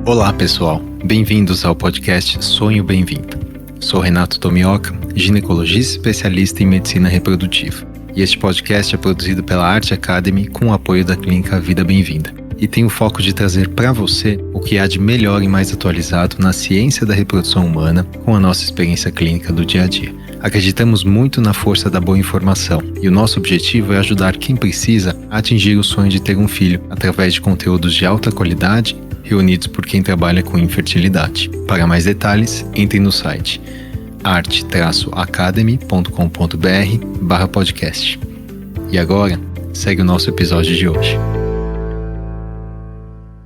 Olá pessoal, bem-vindos ao podcast Sonho Bem-vindo. Sou Renato Tomioka, ginecologista especialista em medicina reprodutiva. E este podcast é produzido pela Arte Academy com o apoio da Clínica Vida Bem-vinda. E tem o foco de trazer para você o que há de melhor e mais atualizado na ciência da reprodução humana com a nossa experiência clínica do dia a dia. Acreditamos muito na força da boa informação e o nosso objetivo é ajudar quem precisa a atingir o sonho de ter um filho através de conteúdos de alta qualidade reunidos por quem trabalha com infertilidade. Para mais detalhes, entre no site arte-academy.com.br/podcast. E agora, segue o nosso episódio de hoje.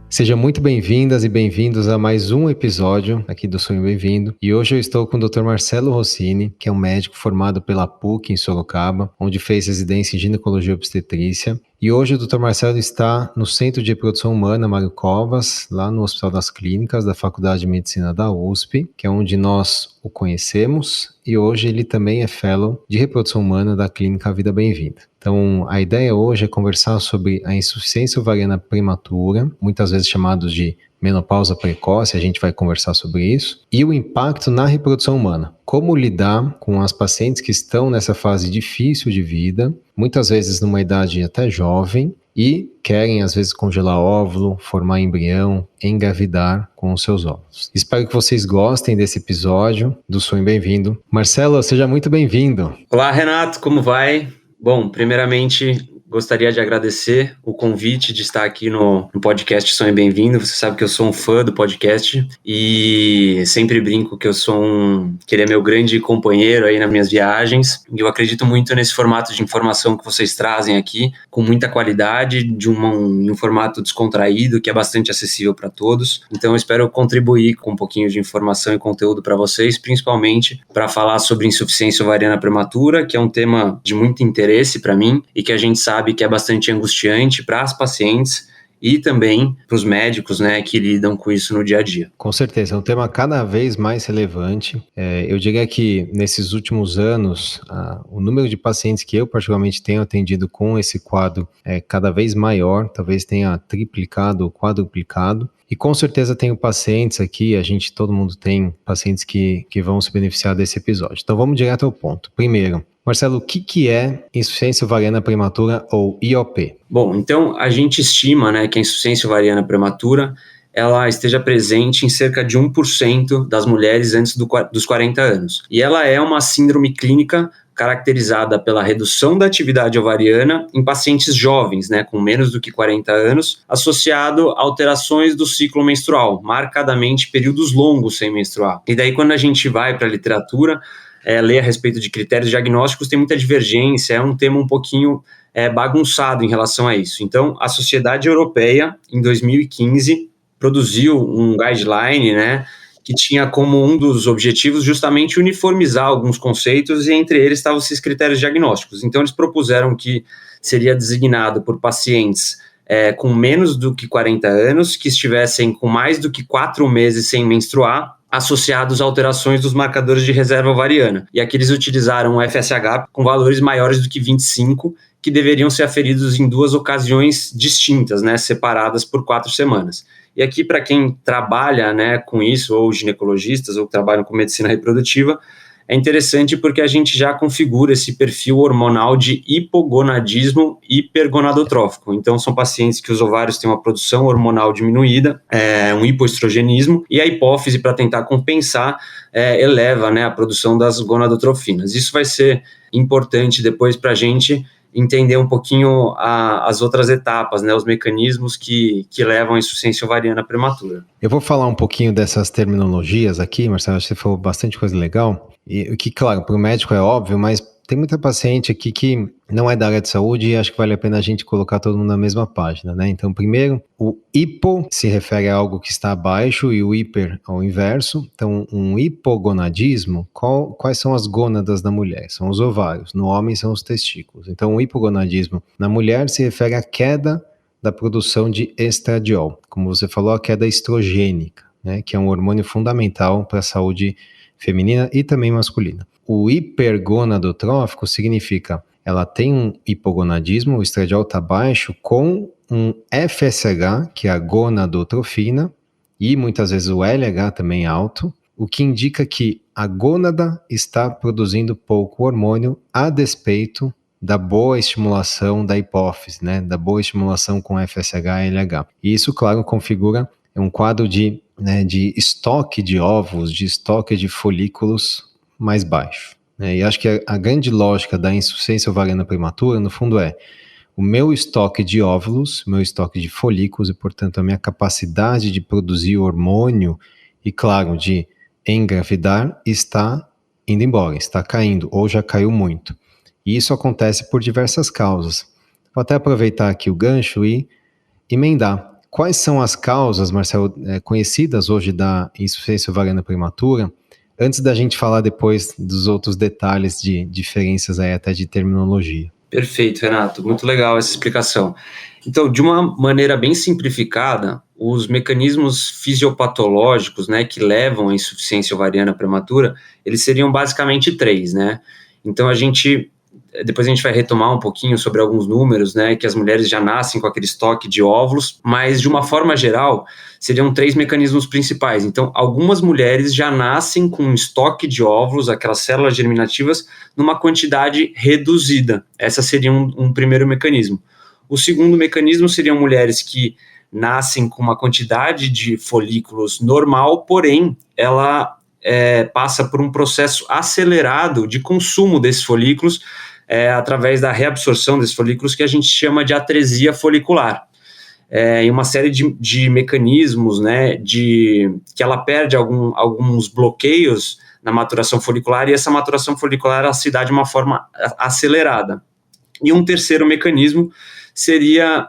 Sejam muito bem-vindas e bem-vindos a mais um episódio aqui do Sonho Bem-vindo. E hoje eu estou com o Dr. Marcelo Rossini, que é um médico formado pela PUC em Sorocaba, onde fez residência em ginecologia e obstetrícia. E hoje o Dr. Marcelo está no Centro de Reprodução Humana Mário Covas, lá no Hospital das Clínicas da Faculdade de Medicina da USP, que é onde nós o conhecemos, e hoje ele também é Fellow de Reprodução Humana da Clínica Vida Bem-vinda. Então, a ideia hoje é conversar sobre a insuficiência ovariana prematura, muitas vezes chamados de menopausa precoce, a gente vai conversar sobre isso, e o impacto na reprodução humana. Como lidar com as pacientes que estão nessa fase difícil de vida, muitas vezes numa idade até jovem, e querem às vezes congelar óvulo, formar embrião, engravidar com os seus óvulos. Espero que vocês gostem desse episódio do Sonho Bem-vindo. Marcelo, seja muito bem-vindo. Olá, Renato, como vai? Bom, primeiramente, gostaria de agradecer o convite de estar aqui no podcast Sonho Bem-vindo. Você sabe que eu sou um fã do podcast e sempre brinco que que ele é meu grande companheiro aí nas minhas viagens. E eu acredito muito nesse formato de informação que vocês trazem aqui, com muita qualidade, em um formato descontraído, que é bastante acessível para todos. Então eu espero contribuir com um pouquinho de informação e conteúdo para vocês, principalmente para falar sobre insuficiência ovariana prematura, que é um tema de muito interesse para mim e que a gente sabe que é bastante angustiante para as pacientes e também para os médicos, né, que lidam com isso no dia a dia. Com certeza, é um tema cada vez mais relevante. Eu diria que nesses últimos anos, o número de pacientes que eu particularmente tenho atendido com esse quadro é cada vez maior, talvez tenha triplicado ou quadruplicado. E com certeza tenho pacientes aqui, todo mundo tem pacientes que vão se beneficiar desse episódio. Então vamos direto ao ponto. Primeiro, Marcelo, o que é insuficiência ovariana prematura ou IOP? Bom, então a gente estima, né, que a insuficiência ovariana prematura ela esteja presente em cerca de 1% das mulheres antes dos 40 anos. E ela é uma síndrome clínica caracterizada pela redução da atividade ovariana em pacientes jovens, né, com menos do que 40 anos, associado a alterações do ciclo menstrual, marcadamente períodos longos sem menstruar. E daí quando a gente vai para a literatura, ler a respeito de critérios diagnósticos, tem muita divergência, é um tema um pouquinho bagunçado em relação a isso. Então, a Sociedade Europeia, em 2015, produziu um guideline, né, que tinha como um dos objetivos justamente uniformizar alguns conceitos e entre eles estavam esses critérios diagnósticos. Então, eles propuseram que seria designado por pacientes com menos do que 40 anos, que estivessem com mais do que 4 meses sem menstruar, associados a alterações dos marcadores de reserva ovariana. E aqui eles utilizaram o FSH com valores maiores do que 25, que deveriam ser aferidos em 2 ocasiões distintas, né, separadas por 4 semanas. E aqui, para quem trabalha, né, com isso, ou ginecologistas, ou trabalham com medicina reprodutiva, é interessante porque a gente já configura esse perfil hormonal de hipogonadismo hipergonadotrófico. Então, são pacientes que os ovários têm uma produção hormonal diminuída, um hipoestrogenismo, e a hipófise, para tentar compensar, eleva, né, a produção das gonadotrofinas. Isso vai ser importante depois para a gente entender um pouquinho as outras etapas, né, os mecanismos que levam à insuficiência ovariana prematura. Eu vou falar um pouquinho dessas terminologias aqui, Marcelo, acho que você falou bastante coisa legal, e que, claro, para o médico é óbvio, mas tem muita paciente aqui que não é da área de saúde e acho que vale a pena a gente colocar todo mundo na mesma página, né? Então, primeiro, o hipo se refere a algo que está abaixo e o hiper ao inverso. Então, um hipogonadismo, quais são as gônadas da mulher? São os ovários, no homem são os testículos. Então, o hipogonadismo na mulher se refere à queda da produção de estradiol, como você falou, a queda estrogênica, né? Que é um hormônio fundamental para a saúde feminina e também masculina. O hipergonadotrófico significa ela tem um hipogonadismo, o estradiol está baixo, com um FSH, que é a gonadotrofina, e muitas vezes o LH também alto, o que indica que a gônada está produzindo pouco hormônio a despeito da boa estimulação da hipófise, né, da boa estimulação com FSH e LH. E isso, claro, configura um quadro de estoque de óvulos, de estoque de folículos mais baixo. E acho que a grande lógica da insuficiência ovariana prematura, no fundo, é o meu estoque de óvulos, meu estoque de folículos e, portanto, a minha capacidade de produzir hormônio e, claro, de engravidar está indo embora, está caindo ou já caiu muito. E isso acontece por diversas causas. Vou até aproveitar aqui o gancho e emendar. Quais são as causas, Marcelo, conhecidas hoje da insuficiência ovariana prematura? Antes da gente falar depois dos outros detalhes de diferenças aí até de terminologia. Perfeito, Renato. Muito legal essa explicação. Então, de uma maneira bem simplificada, os mecanismos fisiopatológicos, né, que levam à insuficiência ovariana prematura, eles seriam basicamente 3, né? Então, depois a gente vai retomar um pouquinho sobre alguns números, né, que as mulheres já nascem com aquele estoque de óvulos, mas de uma forma geral, seriam 3 mecanismos principais. Então, algumas mulheres já nascem com um estoque de óvulos, aquelas células germinativas, numa quantidade reduzida. Essa seria um primeiro mecanismo. O segundo mecanismo seriam mulheres que nascem com uma quantidade de folículos normal, porém, ela passa por um processo acelerado de consumo desses folículos, através da reabsorção desses folículos, que a gente chama de atresia folicular. E uma série de mecanismos, né, que ela perde alguns bloqueios na maturação folicular, e essa maturação folicular ela se dá de uma forma acelerada. E um terceiro mecanismo seria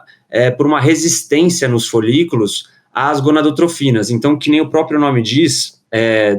por uma resistência nos folículos às gonadotrofinas. Então, que nem o próprio nome diz,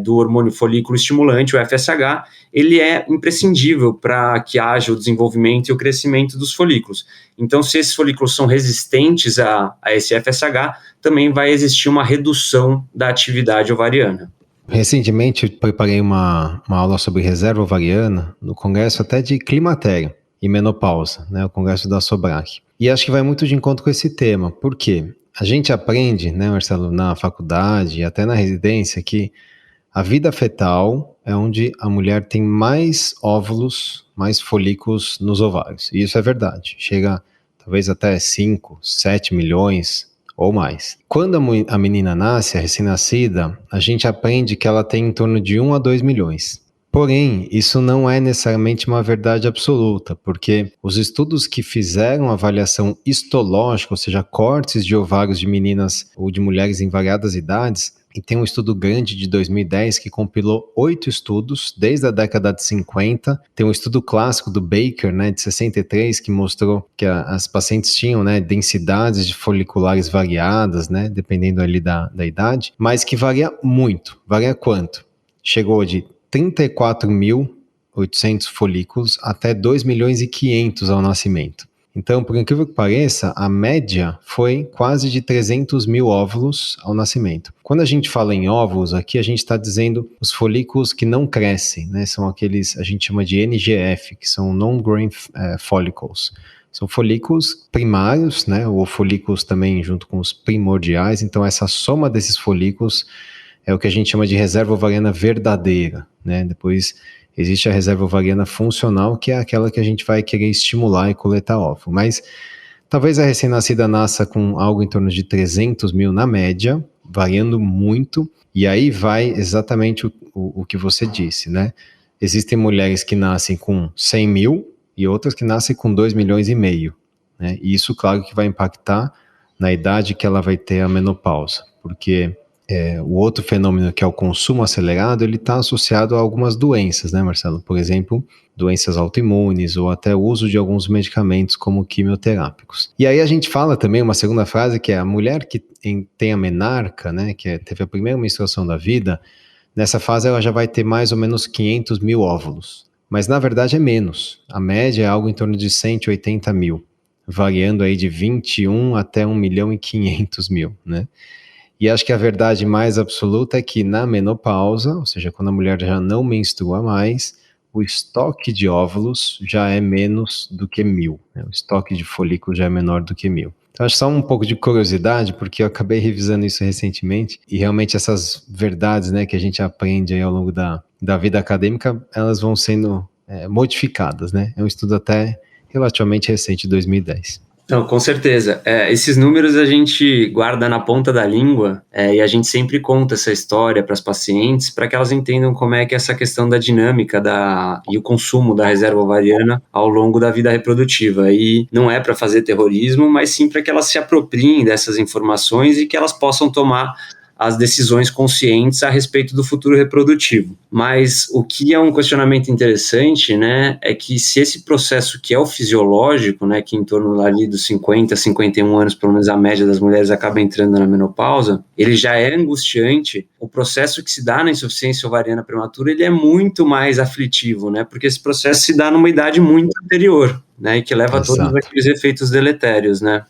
do hormônio folículo estimulante, o FSH, ele é imprescindível para que haja o desenvolvimento e o crescimento dos folículos. Então, se esses folículos são resistentes a esse FSH, também vai existir uma redução da atividade ovariana. Recentemente, eu preparei uma aula sobre reserva ovariana no congresso até de climatério e menopausa, né, o congresso da Sobrac. E acho que vai muito de encontro com esse tema. Por quê? A gente aprende, né, Marcelo, na faculdade e até na residência, que a vida fetal é onde a mulher tem mais óvulos, mais folículos nos ovários. E isso é verdade. Chega talvez até 5, 7 milhões ou mais. Quando a menina nasce, a recém-nascida, a gente aprende que ela tem em torno de 1 a 2 milhões. Porém, isso não é necessariamente uma verdade absoluta, porque os estudos que fizeram avaliação histológica, ou seja, cortes de ovários de meninas ou de mulheres em variadas idades, e tem um estudo grande de 2010 que compilou 8 estudos desde a década de 50. Tem um estudo clássico do Baker, né, de 63, que mostrou que as pacientes tinham, né, densidades de foliculares variadas, né, dependendo ali da idade, mas que varia muito. Varia quanto? Chegou de 34.800 folículos até 2 milhões e 500 ao nascimento. Então, por incrível que pareça, a média foi quase de 300 mil óvulos ao nascimento. Quando a gente fala em óvulos, aqui a gente está dizendo os folículos que não crescem, né? São aqueles, a gente chama de NGF, que são Non-Growing Follicles. São folículos primários, né? Ou folículos também junto com os primordiais. Então, essa soma desses folículos é o que a gente chama de reserva ovariana verdadeira, né? Depois existe a reserva ovariana funcional, que é aquela que a gente vai querer estimular e coletar óvulo. Mas talvez a recém-nascida nasça com algo em torno de 300 mil na média, variando muito, e aí vai exatamente o que você disse, né? Existem mulheres que nascem com 100 mil e outras que nascem com 2 milhões e meio, né? E isso, claro, que vai impactar na idade que ela vai ter a menopausa, porque o outro fenômeno, que é o consumo acelerado, ele está associado a algumas doenças, né, Marcelo? Por exemplo, doenças autoimunes ou até o uso de alguns medicamentos como quimioterápicos. E aí a gente fala também uma segunda frase, que é a mulher que tem a menarca, né, que teve a primeira menstruação da vida, nessa fase ela já vai ter mais ou menos 500 mil óvulos. Mas na verdade é menos. A média é algo em torno de 180 mil, variando aí de 21 até 1 milhão e 500 mil, né? E acho que a verdade mais absoluta é que na menopausa, ou seja, quando a mulher já não menstrua mais, o estoque de óvulos já é menos do que 1.000, né? O estoque de folículos já é menor do que 1.000. Então, acho só um pouco de curiosidade, porque eu acabei revisando isso recentemente, e realmente essas verdades, né, que a gente aprende aí ao longo da vida acadêmica, elas vão sendo modificadas, né? É um estudo até relativamente recente, 2010. Não, com certeza. Esses números a gente guarda na ponta da língua e a gente sempre conta essa história para as pacientes para que elas entendam como é que é essa questão da dinâmica e o consumo da reserva ovariana ao longo da vida reprodutiva. E não é para fazer terrorismo, mas sim para que elas se apropriem dessas informações e que elas possam tomar as decisões conscientes a respeito do futuro reprodutivo. Mas o que é um questionamento interessante, né, é que se esse processo que é o fisiológico, né, que em torno ali dos 50 a 51 anos, pelo menos a média das mulheres acaba entrando na menopausa, ele já é angustiante, o processo que se dá na insuficiência ovariana prematura, ele é muito mais aflitivo, né, porque esse processo se dá numa idade muito anterior, né, e que leva a todos aqueles efeitos deletérios, né.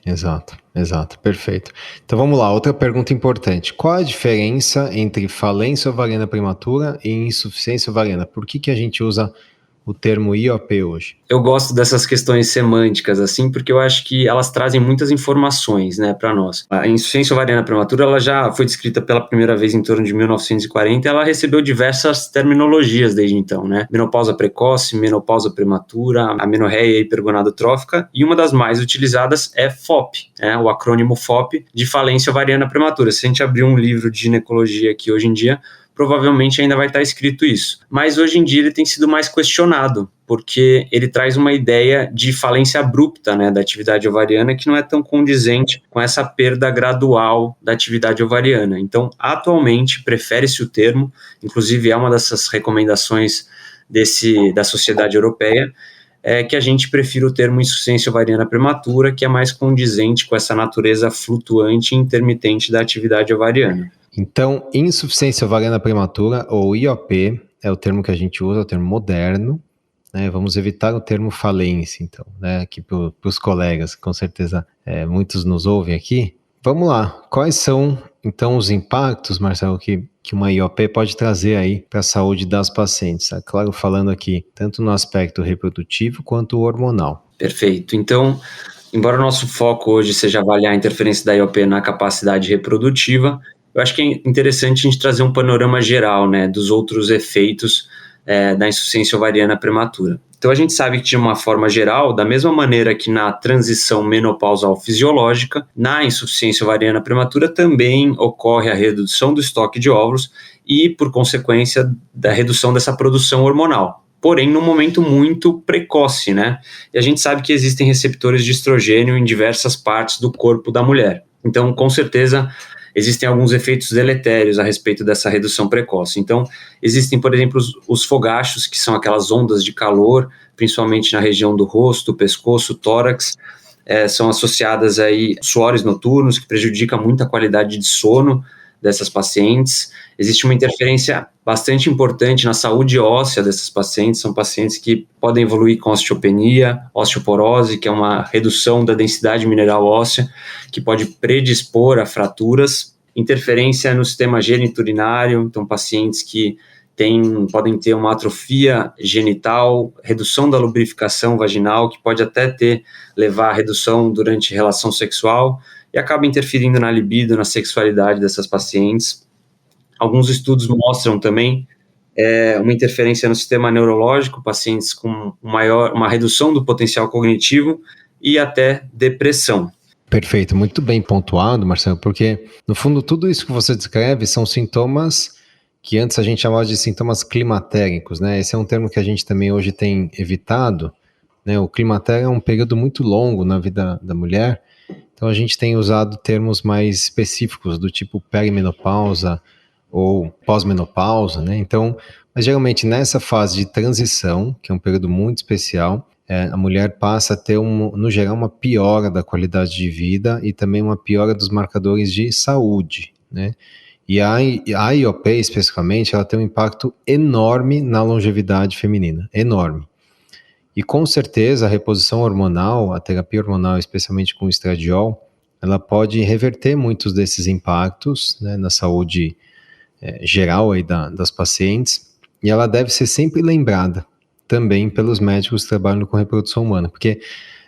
Exato, perfeito. Então vamos lá, outra pergunta importante. Qual a diferença entre falência ovariana prematura e insuficiência ovariana? Por que a gente usa o termo IOP hoje? Eu gosto dessas questões semânticas, assim, porque eu acho que elas trazem muitas informações, né, para nós. A insuficiência ovariana prematura, ela já foi descrita pela primeira vez em torno de 1940 e ela recebeu diversas terminologias desde então, né? Menopausa precoce, menopausa prematura, amenorreia hipergonadotrófica, e uma das mais utilizadas é FOP, né, o acrônimo FOP de falência ovariana prematura. Se a gente abrir um livro de ginecologia aqui hoje em dia, provavelmente ainda vai estar escrito isso. Mas hoje em dia ele tem sido mais questionado, porque ele traz uma ideia de falência abrupta, né, da atividade ovariana, que não é tão condizente com essa perda gradual da atividade ovariana. Então, atualmente, prefere-se o termo, inclusive é uma dessas recomendações da Sociedade Europeia, que a gente prefira o termo insuficiência ovariana prematura, que é mais condizente com essa natureza flutuante e intermitente da atividade ovariana. Então, insuficiência ovariana prematura, ou IOP, é o termo que a gente usa, é o termo moderno, né? Vamos evitar o termo falência, então, né? Aqui para os colegas, com certeza muitos nos ouvem aqui. Vamos lá, quais são, então, os impactos, Marcelo, que uma IOP pode trazer aí para a saúde das pacientes? É claro, falando aqui tanto no aspecto reprodutivo quanto hormonal. Perfeito. Então, embora o nosso foco hoje seja avaliar a interferência da IOP na capacidade reprodutiva, eu acho que é interessante a gente trazer um panorama geral, né, dos outros efeitos da insuficiência ovariana prematura. Então, a gente sabe que, de uma forma geral, da mesma maneira que na transição menopausal fisiológica, na insuficiência ovariana prematura também ocorre a redução do estoque de óvulos e, por consequência, da redução dessa produção hormonal. Porém, num momento muito precoce, né? E a gente sabe que existem receptores de estrogênio em diversas partes do corpo da mulher. Então, com certeza, existem alguns efeitos deletérios a respeito dessa redução precoce. Então, existem, por exemplo, os fogachos, que são aquelas ondas de calor, principalmente na região do rosto, pescoço, tórax, são associadas aí suores noturnos, que prejudicam muito a qualidade de sono dessas pacientes. Existe uma interferência bastante importante na saúde óssea dessas pacientes, são pacientes que podem evoluir com osteopenia, osteoporose, que é uma redução da densidade mineral óssea, que pode predispor a fraturas, interferência no sistema geniturinário, então pacientes que podem ter uma atrofia genital, redução da lubrificação vaginal, que pode até levar a redução durante relação sexual, e acaba interferindo na libido, na sexualidade dessas pacientes. Alguns estudos mostram também uma interferência no sistema neurológico, pacientes com uma redução do potencial cognitivo e até depressão. Perfeito, muito bem pontuado, Marcelo, porque, no fundo, tudo isso que você descreve são sintomas que antes a gente chamava de sintomas climatéricos, né? Esse é um termo que a gente também hoje tem evitado, né? O climatério é um período muito longo na vida da mulher, então a gente tem usado termos mais específicos, do tipo perimenopausa ou pós-menopausa, né? Então, mas geralmente nessa fase de transição, que é um período muito especial, a mulher passa a ter, no geral, uma piora da qualidade de vida e também uma piora dos marcadores de saúde, né? E a IOP, especificamente, ela tem um impacto enorme na longevidade feminina, enorme. E com certeza a reposição hormonal, a terapia hormonal, especialmente com o estradiol, ela pode reverter muitos desses impactos, né, na saúde geral aí das pacientes, e ela deve ser sempre lembrada também pelos médicos que trabalham com reprodução humana, porque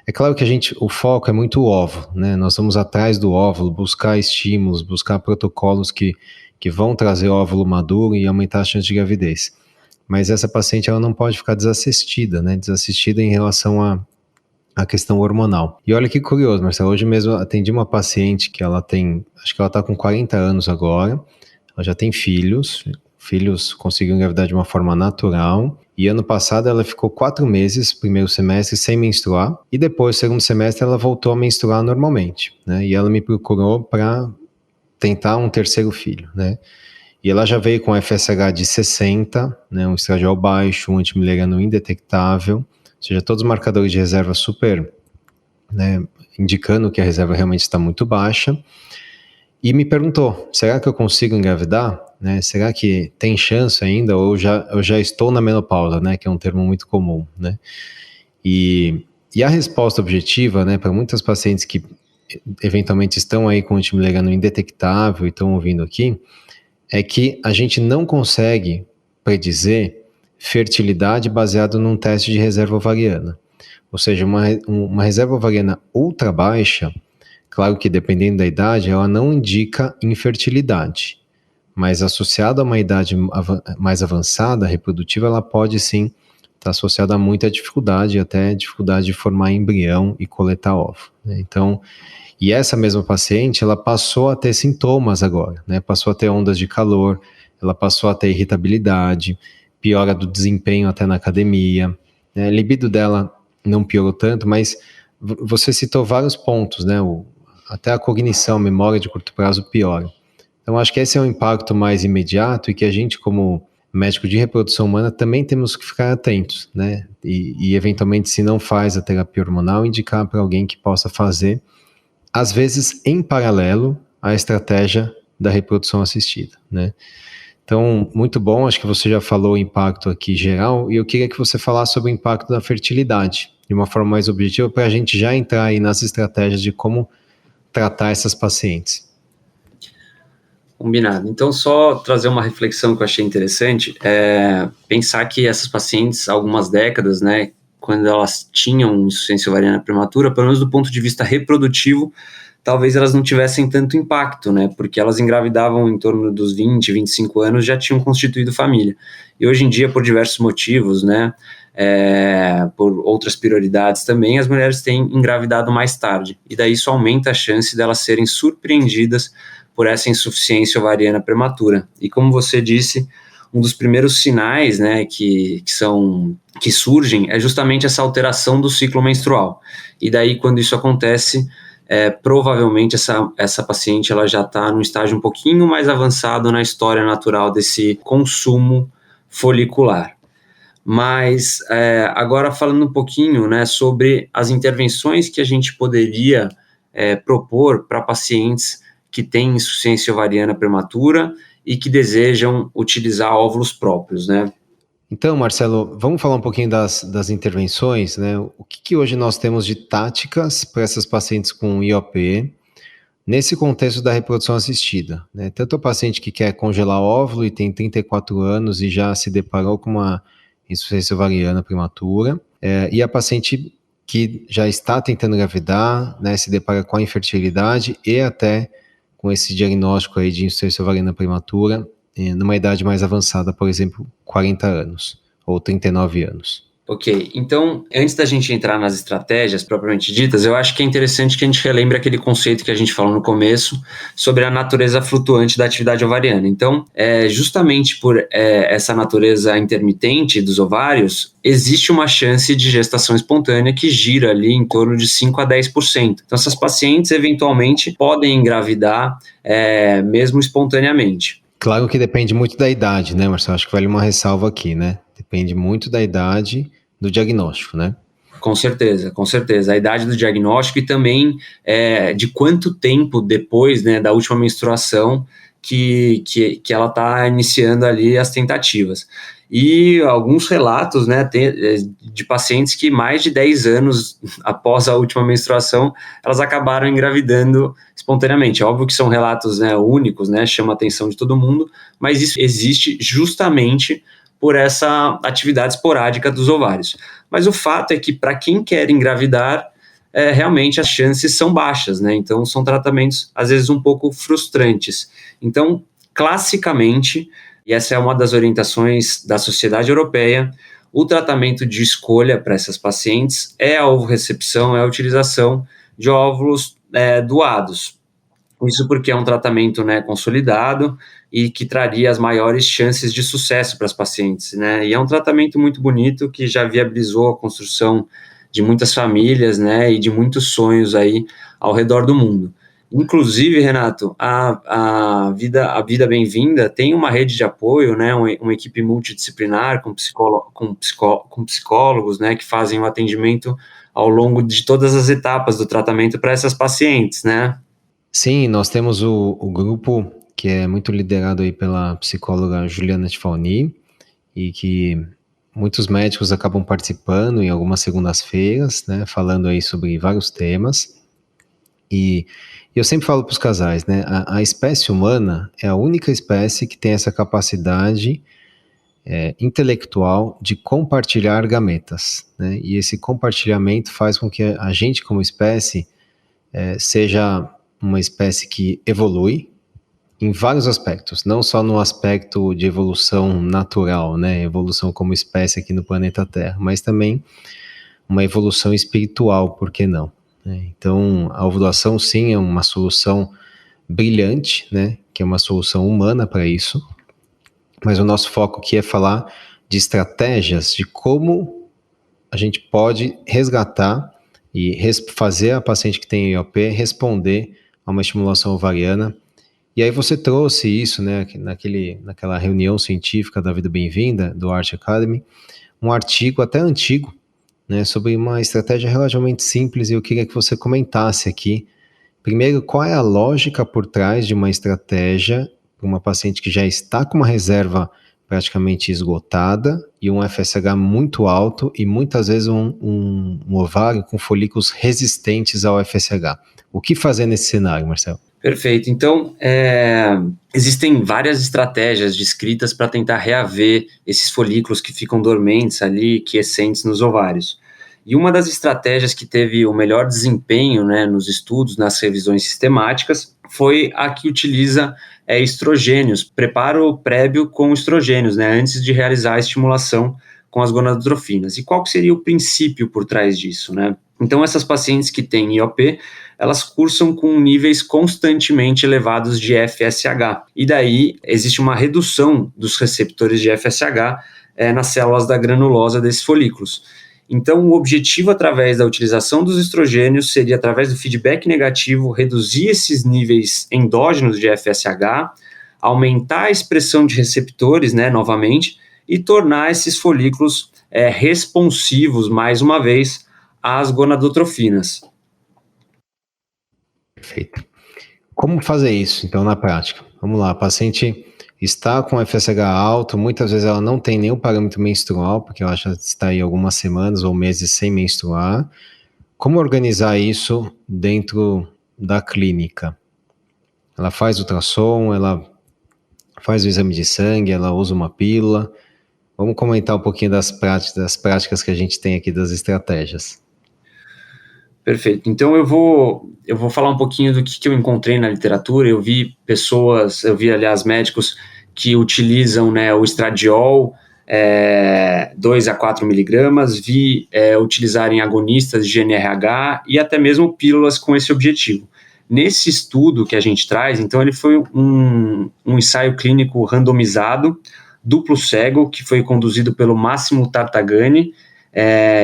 É claro que o foco é muito o óvulo, né? Nós vamos atrás do óvulo, buscar estímulos, buscar protocolos que vão trazer óvulo maduro e aumentar a chance de gravidez. Mas essa paciente, ela não pode ficar desassistida, né? Desassistida em relação à questão hormonal. E olha que curioso, Marcelo, hoje mesmo eu atendi uma paciente que ela tem, acho que ela está com 40 anos agora, ela já tem filhos conseguiu engravidar de uma forma natural, e ano passado ela ficou 4 meses, primeiro semestre, sem menstruar, e depois, segundo semestre, ela voltou a menstruar normalmente, né? E ela me procurou para tentar um terceiro filho, né? E ela já veio com FSH de 60, né, um estradiol baixo, um antimileriano indetectável, ou seja, todos os marcadores de reserva super, né, indicando que a reserva realmente está muito baixa, e me perguntou, será que eu consigo engravidar? Né, será que tem chance ainda, ou eu já estou na menopausa, né, que é um termo muito comum, né? E a resposta objetiva, né, para muitas pacientes que eventualmente estão aí com antimileriano indetectável e estão ouvindo aqui, é que a gente não consegue predizer fertilidade baseado num teste de reserva ovariana. Ou seja, uma reserva ovariana ultra baixa, claro que dependendo da idade, ela não indica infertilidade, mas associada a uma idade mais avançada, reprodutiva, ela pode sim estar associada a muita dificuldade, até dificuldade de formar embrião e coletar óvulo, né? Então, e essa mesma paciente, ela passou a ter sintomas agora, né? Passou a ter ondas de calor, ela passou a ter irritabilidade, piora do desempenho até na academia, né? A libido dela não piorou tanto, mas você citou vários pontos, né? Até a cognição, memória de curto prazo piora. Então, acho que esse é um impacto mais imediato e que a gente, como médico de reprodução humana, também temos que ficar atentos, né? E eventualmente, se não faz a terapia hormonal, indicar para alguém que possa fazer, às vezes em paralelo à estratégia da reprodução assistida, né? Então, muito bom, acho que você já falou o impacto aqui geral, e eu queria que você falasse sobre o impacto da fertilidade, de uma forma mais objetiva, para a gente já entrar aí nas estratégias de como tratar essas pacientes. Combinado. Então, só trazer uma reflexão que eu achei interessante, pensar que essas pacientes, há algumas décadas, né, quando elas tinham insuficiência ovariana prematura, pelo menos do ponto de vista reprodutivo, talvez elas não tivessem tanto impacto, né, porque elas engravidavam em torno dos 20, 25 anos, já tinham constituído família. E hoje em dia, por diversos motivos, né, por outras prioridades também, as mulheres têm engravidado mais tarde, e daí isso aumenta a chance delas serem surpreendidas por essa insuficiência ovariana prematura. E como você disse, um dos primeiros sinais, né, que surgem é justamente essa alteração do ciclo menstrual. E daí, quando isso acontece, provavelmente essa paciente ela já está num estágio um pouquinho mais avançado na história natural desse consumo folicular. Mas agora falando um pouquinho, né, sobre as intervenções que a gente poderia propor para pacientes que têm insuficiência ovariana prematura e que desejam utilizar óvulos próprios, né? Então, Marcelo, vamos falar um pouquinho das intervenções, né? O que hoje nós temos de táticas para essas pacientes com IOP nesse contexto da reprodução assistida, né? Tanto o paciente que quer congelar óvulo e tem 34 anos e já se deparou com uma insuficiência ovariana prematura, e a paciente que já está tentando engravidar, né, se depara com a infertilidade e até com esse diagnóstico aí de insuficiência ovariana prematura, numa idade mais avançada, por exemplo, 40 anos ou 39 anos. Ok, então, antes da gente entrar nas estratégias propriamente ditas, eu acho que é interessante que a gente relembre aquele conceito que a gente falou no começo sobre a natureza flutuante da atividade ovariana. Então, justamente por essa natureza intermitente dos ovários, existe uma chance de gestação espontânea que gira ali em torno de 5 a 10%. Então, essas pacientes, eventualmente, podem engravidar mesmo espontaneamente. Claro que depende muito da idade, né, Marcelo? Acho que vale uma ressalva aqui, né? Depende muito da idade do diagnóstico, né? Com certeza, com certeza. A idade do diagnóstico e também de quanto tempo depois, né, da última menstruação que ela está iniciando ali as tentativas. E alguns relatos, né, de pacientes que mais de 10 anos após a última menstruação, elas acabaram engravidando espontaneamente. Óbvio que são relatos, né, únicos, né, chama a atenção de todo mundo, mas isso existe justamente por essa atividade esporádica dos ovários. Mas o fato é que para quem quer engravidar, realmente as chances são baixas, né? Então, são tratamentos, às vezes, um pouco frustrantes. Então, classicamente, e essa é uma das orientações da Sociedade Europeia, o tratamento de escolha para essas pacientes é a ovorecepção, é a utilização de óvulos doados. Isso porque é um tratamento, né, consolidado e que traria as maiores chances de sucesso para as pacientes, né? E é um tratamento muito bonito que já viabilizou a construção de muitas famílias, né, e de muitos sonhos aí ao redor do mundo. Inclusive, Renato, a Vida Bem-vinda tem uma rede de apoio, né, uma equipe multidisciplinar com psicólogos, né, que fazem o atendimento ao longo de todas as etapas do tratamento para essas pacientes, né? Sim, nós temos o grupo que é muito liderado aí pela psicóloga Juliana Tifalni e que muitos médicos acabam participando em algumas segundas-feiras, né, falando aí sobre vários temas. E eu sempre falo para os casais, né, a espécie humana é a única espécie que tem essa capacidade intelectual de compartilhar gametas, né, e esse compartilhamento faz com que a gente como espécie seja uma espécie que evolui em vários aspectos, não só no aspecto de evolução natural, né, evolução como espécie aqui no planeta Terra, mas também uma evolução espiritual, por que não? Então, a ovulação sim é uma solução brilhante, né, que é uma solução humana para isso, mas o nosso foco aqui é falar de estratégias, de como a gente pode resgatar e fazer a paciente que tem IOP responder a uma estimulação ovariana. E aí você trouxe isso, né, naquela reunião científica da Vida Bem-vinda, do Art Academy, um artigo até antigo, né, sobre uma estratégia relativamente simples, e eu queria que você comentasse aqui, primeiro, qual é a lógica por trás de uma estratégia para uma paciente que já está com uma reserva praticamente esgotada e um FSH muito alto e muitas vezes um ovário com folículos resistentes ao FSH. O que fazer nesse cenário, Marcelo? Perfeito. Então, existem várias estratégias descritas para tentar reaver esses folículos que ficam dormentes ali, quiescentes nos ovários. E uma das estratégias que teve o melhor desempenho, né, nos estudos, nas revisões sistemáticas, foi a que utiliza estrogênios, preparo prévio com estrogênios, né, antes de realizar a estimulação com as gonadotrofinas. E qual que seria o princípio por trás disso, né? Então, essas pacientes que têm IOP, elas cursam com níveis constantemente elevados de FSH. E daí, existe uma redução dos receptores de FSH nas células da granulosa desses folículos. Então, o objetivo, através da utilização dos estrogênios, seria, através do feedback negativo, reduzir esses níveis endógenos de FSH, aumentar a expressão de receptores, né, novamente, e tornar esses folículos responsivos, mais uma vez, às gonadotrofinas. Perfeito. Como fazer isso, então, na prática? Vamos lá, a paciente está com FSH alto, muitas vezes ela não tem nenhum parâmetro menstrual, porque ela já está aí algumas semanas ou meses sem menstruar. Como organizar isso dentro da clínica? Ela faz ultrassom, ela faz o exame de sangue, ela usa uma pílula. Vamos comentar um pouquinho das práticas que a gente tem aqui, das estratégias. Perfeito. Então eu vou falar um pouquinho do que eu encontrei na literatura. Eu vi aliás, médicos que utilizam, né, o estradiol 2 a 4 miligramas, vi utilizarem agonistas de GnRH e até mesmo pílulas com esse objetivo. Nesse estudo que a gente traz, então ele foi um ensaio clínico randomizado, duplo cego, que foi conduzido pelo Massimo Tartagani,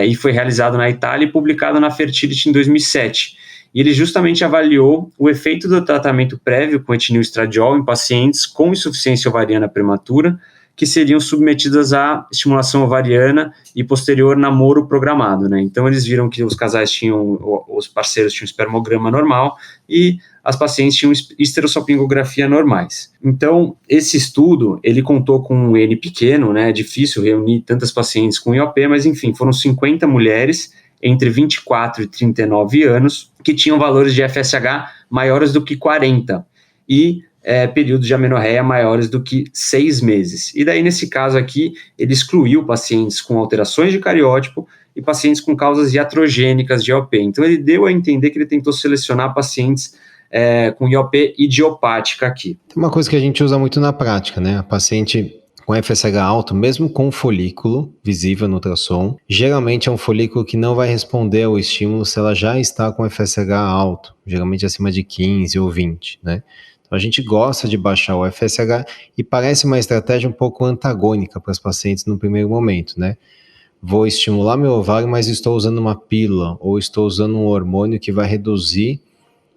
e foi realizado na Itália e publicado na Fertility em 2007. E ele justamente avaliou o efeito do tratamento prévio com etinilestradiol em pacientes com insuficiência ovariana prematura, que seriam submetidas à estimulação ovariana e posterior namoro programado, né? Então eles viram que os parceiros tinham espermograma normal e as pacientes tinham esterossalpingografia normais. Então, esse estudo, ele contou com um N pequeno, né? É difícil reunir tantas pacientes com IOP, mas enfim, foram 50 mulheres entre 24 e 39 anos que tinham valores de FSH maiores do que 40 e períodos de amenorreia maiores do que 6 meses. E daí, nesse caso aqui, ele excluiu pacientes com alterações de cariótipo e pacientes com causas iatrogênicas de IOP. Então, ele deu a entender que ele tentou selecionar pacientes com IOP idiopática aqui. Tem uma coisa que a gente usa muito na prática, né? A paciente com FSH alto, mesmo com folículo visível no ultrassom, geralmente é um folículo que não vai responder ao estímulo se ela já está com FSH alto, geralmente acima de 15 ou 20, né? Então a gente gosta de baixar o FSH e parece uma estratégia um pouco antagônica para os pacientes no primeiro momento, né? Vou estimular meu ovário, mas estou usando uma pílula ou estou usando um hormônio que vai reduzir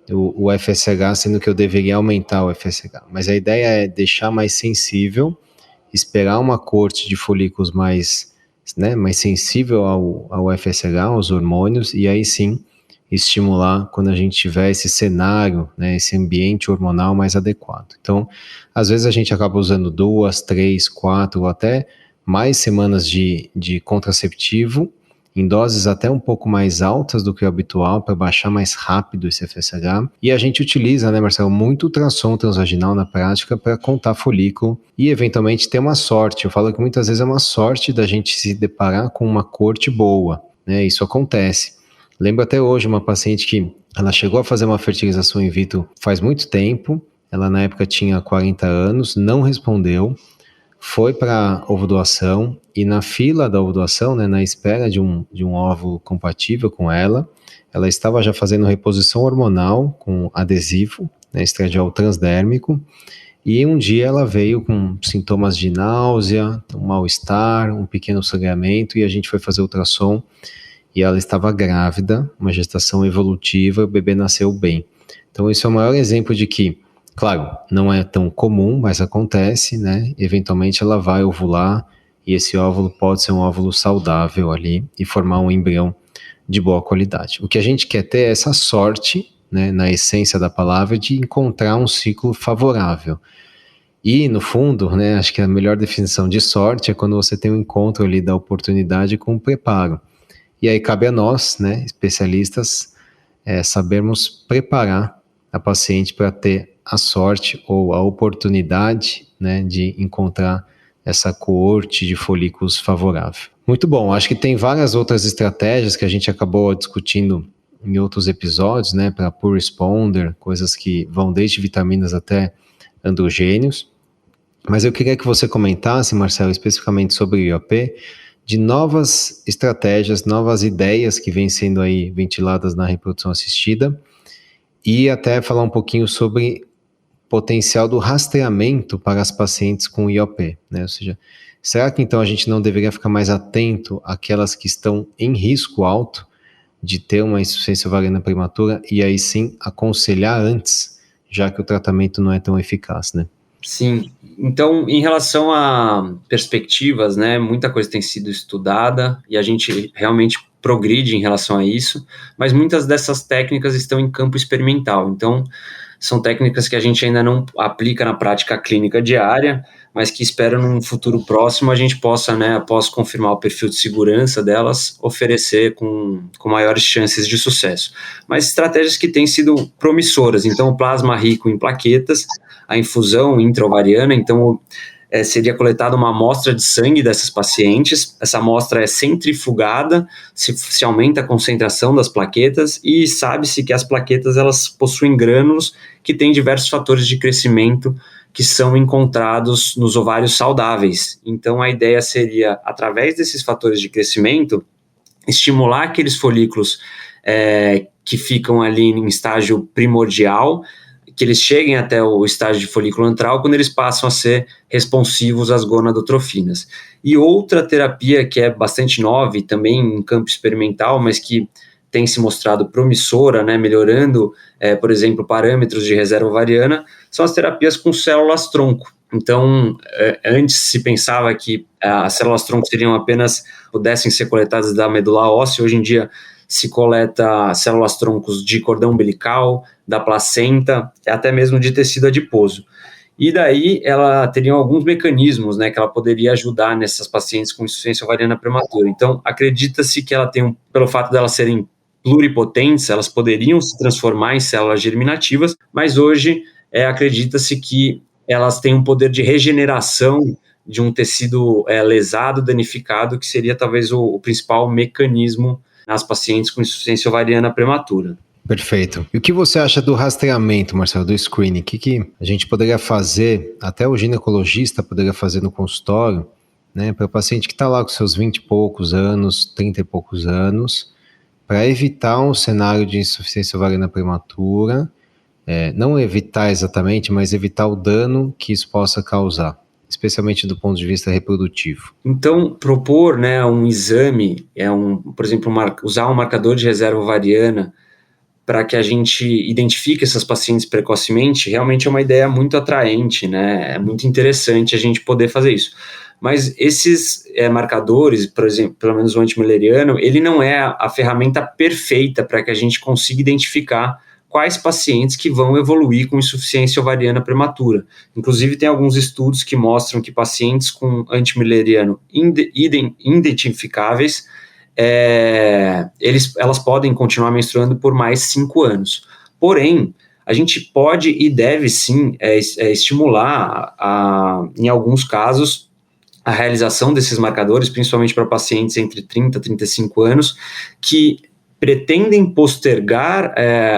o FSH, sendo que eu deveria aumentar o FSH. Mas a ideia é deixar mais sensível, esperar uma corte de folículos mais sensível ao FSH, aos hormônios, e aí sim estimular quando a gente tiver esse cenário, né, esse ambiente hormonal mais adequado. Então, às vezes a gente acaba usando 2, 3, 4 ou até mais semanas de contraceptivo, em doses até um pouco mais altas do que o habitual, para baixar mais rápido esse FSH. E a gente utiliza, né, Marcelo, muito ultrassom transvaginal na prática para contar folículo e eventualmente ter uma sorte. Eu falo que muitas vezes é uma sorte da gente se deparar com uma corte boa, né? Isso acontece. Lembro até hoje uma paciente que ela chegou a fazer uma fertilização in vitro faz muito tempo, ela na época tinha 40 anos, não respondeu, foi para ovodoação e na fila da ovodoação, né, na espera de um óvulo compatível com ela estava já fazendo reposição hormonal com adesivo, né, estradiol transdérmico, e um dia ela veio com sintomas de náusea, um mal-estar, um pequeno sangramento, e a gente foi fazer ultrassom e ela estava grávida, uma gestação evolutiva, o bebê nasceu bem. Então esse é o maior exemplo de que, claro, não é tão comum, mas acontece, né? Eventualmente ela vai ovular e esse óvulo pode ser um óvulo saudável ali e formar um embrião de boa qualidade. O que a gente quer ter é essa sorte, né, na essência da palavra, de encontrar um ciclo favorável. E, no fundo, né, acho que a melhor definição de sorte é quando você tem um encontro ali da oportunidade com o preparo. E aí cabe a nós, né, especialistas, sabermos preparar a paciente para ter a sorte ou a oportunidade, né, de encontrar essa coorte de folículos favorável. Muito bom, acho que tem várias outras estratégias que a gente acabou discutindo em outros episódios, né, para poor responder, coisas que vão desde vitaminas até androgênios. Mas eu queria que você comentasse, Marcelo, especificamente sobre o IOP, de novas estratégias, novas ideias que vêm sendo aí ventiladas na reprodução assistida e até falar um pouquinho sobre potencial do rastreamento para as pacientes com IOP, né? Ou seja, será que então a gente não deveria ficar mais atento àquelas que estão em risco alto de ter uma insuficiência ovariana prematura e aí sim aconselhar antes, já que o tratamento não é tão eficaz, né? Sim, então em relação a perspectivas, né, muita coisa tem sido estudada e a gente realmente progride em relação a isso, mas muitas dessas técnicas estão em campo experimental, então são técnicas que a gente ainda não aplica na prática clínica diária, mas que espero num futuro próximo a gente possa, né, após confirmar o perfil de segurança delas, oferecer com maiores chances de sucesso. Mas estratégias que têm sido promissoras, então o plasma rico em plaquetas, a infusão intra-ovariana, então seria coletada uma amostra de sangue dessas pacientes, essa amostra é centrifugada, se aumenta a concentração das plaquetas e sabe-se que as plaquetas elas possuem grânulos que têm diversos fatores de crescimento que são encontrados nos ovários saudáveis. Então a ideia seria, através desses fatores de crescimento, estimular aqueles folículos que ficam ali em estágio primordial, que eles cheguem até o estágio de folículo antral quando eles passam a ser responsivos às gonadotrofinas. E outra terapia que é bastante nova e também em campo experimental, mas que tem se mostrado promissora, né, melhorando, por exemplo, parâmetros de reserva ovariana, são as terapias com células-tronco. Então, antes se pensava que as células-tronco pudessem ser coletadas da medula óssea, hoje em dia se coleta células-troncos de cordão umbilical, da placenta, até mesmo de tecido adiposo. E daí ela teria alguns mecanismos, né, que ela poderia ajudar nessas pacientes com insuficiência ovariana prematura. Então, acredita-se que ela tem, pelo fato de elas serem pluripotentes, elas poderiam se transformar em células germinativas, mas hoje acredita-se que elas têm um poder de regeneração de um tecido lesado, danificado, que seria talvez o principal mecanismo nas pacientes com insuficiência ovariana prematura. Perfeito. E o que você acha do rastreamento, Marcelo, do screening? O que a gente poderia fazer, até o ginecologista poderia fazer no consultório, né, para o paciente que está lá com seus 20 e poucos anos, 30 e poucos anos, para evitar um cenário de insuficiência ovariana prematura, não evitar exatamente, mas evitar o dano que isso possa causar, especialmente do ponto de vista reprodutivo. Então, propor, né, um exame, por exemplo, usar um marcador de reserva ovariana para que a gente identifique essas pacientes precocemente, realmente é uma ideia muito atraente, né? É muito interessante a gente poder fazer isso. Mas esses marcadores, por exemplo, pelo menos o antimileriano, ele não é a ferramenta perfeita para que a gente consiga identificar quais pacientes que vão evoluir com insuficiência ovariana prematura. Inclusive, tem alguns estudos que mostram que pacientes com antimileriano identificáveis, elas podem continuar menstruando por mais 5 anos. Porém, a gente pode e deve sim estimular, em alguns casos, a realização desses marcadores, principalmente para pacientes entre 30 e 35 anos, que pretendem postergar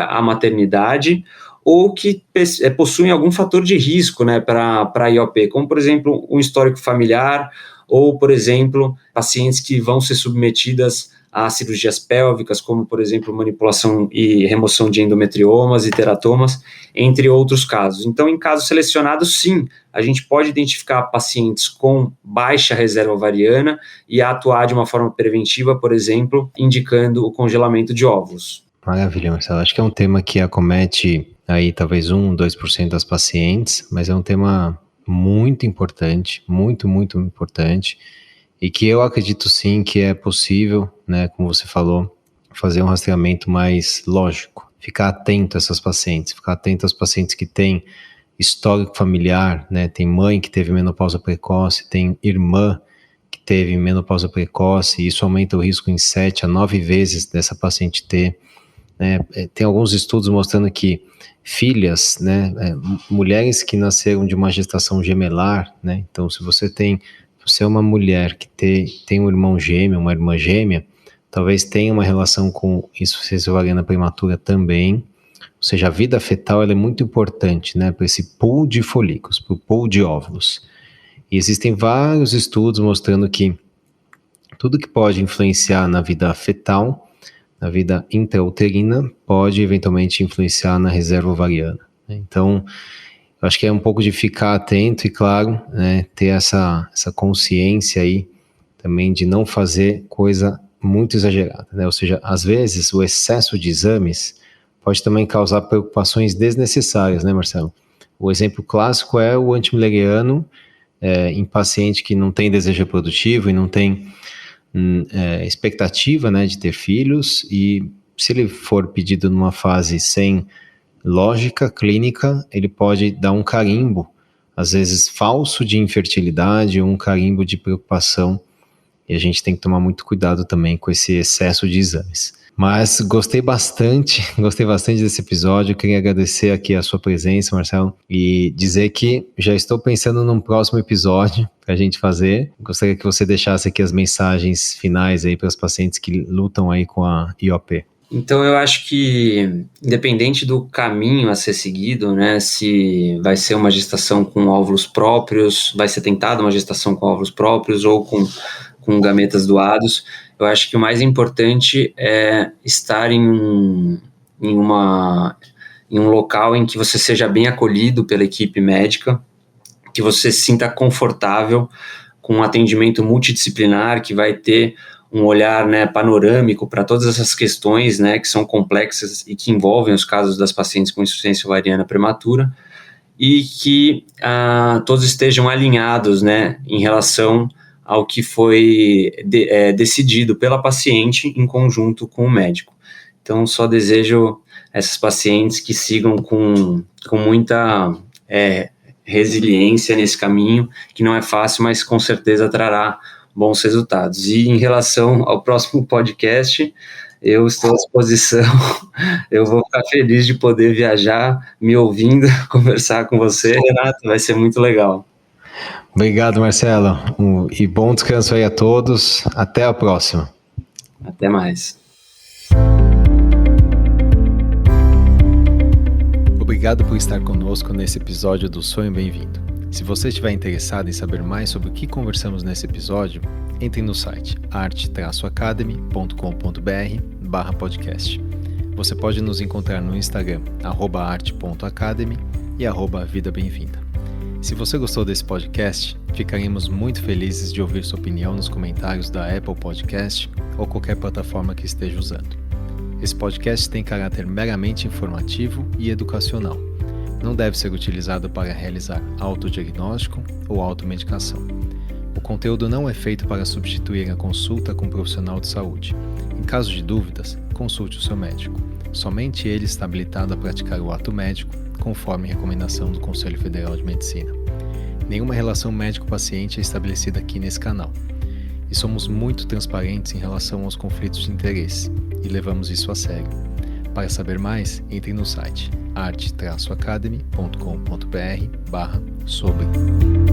a maternidade ou que possuem algum fator de risco, né, para a IOP, como, por exemplo, um histórico familiar, ou, por exemplo, pacientes que vão ser submetidas a cirurgias pélvicas, como, por exemplo, manipulação e remoção de endometriomas e teratomas, entre outros casos. Então, em casos selecionados, sim, a gente pode identificar pacientes com baixa reserva ovariana e atuar de uma forma preventiva, por exemplo, indicando o congelamento de óvulos. Maravilha, Marcelo. Acho que é um tema que acomete aí talvez 1-2% das pacientes, mas é um tema muito importante, muito, muito importante, e que eu acredito sim que é possível, né, como você falou, fazer um rastreamento mais lógico, ficar atento a essas pacientes, ficar atento às pacientes que têm histórico familiar, né, tem mãe que teve menopausa precoce, tem irmã que teve menopausa precoce, e isso aumenta o risco em 7 a 9 vezes dessa paciente ter, né. Tem alguns estudos mostrando que filhas, né, mulheres que nasceram de uma gestação gemelar, né, então se você é uma mulher que tem um irmão gêmeo, uma irmã gêmea, talvez tenha uma relação com insuficiência ovariana prematura também, ou seja, a vida fetal ela é muito importante, né, para esse pool de folículos, para o pool de óvulos. E existem vários estudos mostrando que tudo que pode influenciar na vida fetal, na vida intrauterina, pode eventualmente influenciar na reserva ovariana. Então, eu acho que é um pouco de ficar atento e, claro, né, ter essa consciência aí também de não fazer coisa muito exagerada, né? Ou seja, às vezes o excesso de exames pode também causar preocupações desnecessárias, né, Marcelo? O exemplo clássico é o antimileriano em paciente que não tem desejo reprodutivo e não tem expectativa, né, de ter filhos, e se ele for pedido numa fase sem lógica clínica, ele pode dar um carimbo, às vezes falso, de infertilidade, ou um carimbo de preocupação, e a gente tem que tomar muito cuidado também com esse excesso de exames. Mas gostei bastante desse episódio, queria agradecer aqui a sua presença, Marcelo, e dizer que já estou pensando num próximo episódio para a gente fazer. Gostaria que você deixasse aqui as mensagens finais aí para os pacientes que lutam aí com a IOP. Então, eu acho que, independente do caminho a ser seguido, né, se vai ser uma gestação com óvulos próprios, vai ser tentada uma gestação com óvulos próprios ou com gametas doados, eu acho que o mais importante é estar em um local em que você seja bem acolhido pela equipe médica, que você se sinta confortável com um atendimento multidisciplinar, que vai ter um olhar, né, panorâmico para todas essas questões, né, que são complexas e que envolvem os casos das pacientes com insuficiência ovariana prematura, e que todos estejam alinhados, né, em relação ao que foi decidido pela paciente em conjunto com o médico. Então, só desejo essas pacientes que sigam com muita resiliência nesse caminho, que não é fácil, mas com certeza trará bons resultados. E em relação ao próximo podcast, eu estou à disposição, eu vou ficar feliz de poder viajar, me ouvindo, conversar com você, Renato, vai ser muito legal. Obrigado, Marcelo. E bom descanso aí a todos. Até a próxima. Até mais. Obrigado por estar conosco nesse episódio do Sonho Bem-vindo. Se você estiver interessado em saber mais sobre o que conversamos nesse episódio, entre no site arte-academy.com.br/podcast. Você pode nos encontrar no Instagram, @arte.academy e @vida bem-vinda. Se você gostou desse podcast, ficaremos muito felizes de ouvir sua opinião nos comentários da Apple Podcast ou qualquer plataforma que esteja usando. Esse podcast tem caráter meramente informativo e educacional. Não deve ser utilizado para realizar autodiagnóstico ou automedicação. O conteúdo não é feito para substituir a consulta com um profissional de saúde. Em caso de dúvidas, consulte o seu médico. Somente ele está habilitado a praticar o ato médico, conforme recomendação do Conselho Federal de Medicina. Nenhuma relação médico-paciente é estabelecida aqui nesse canal. E somos muito transparentes em relação aos conflitos de interesse, e levamos isso a sério. Para saber mais, entre no site arte-academy.com.br/sobre.